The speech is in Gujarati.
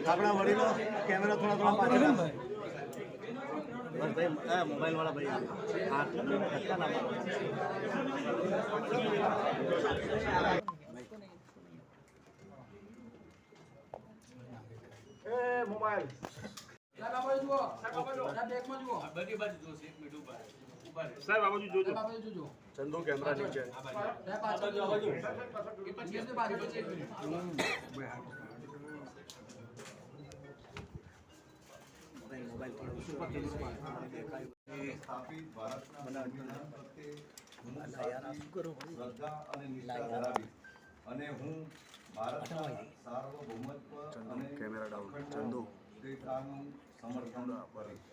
આપણા વડીલો કેમેરા થોડા થોડા પાછળ બસ ભાઈ મોબાઈલ વાળા ભાઈ હાથ ધક્કા ના મારો મોબાઈલ સાહેબ આ બાજુ જોજો ચંદુ કેમેરા નીચે મોબાઈલ સ્થાપિત ભારતના શ્રદ્ધા અને નિષ્ઠા ધરાવી અને હું ભારતના સાર્વભૌમત્વ અને કેમેરા ડાઉન ચંદુ અખંડિતતાનું સમર્થન કરીશ.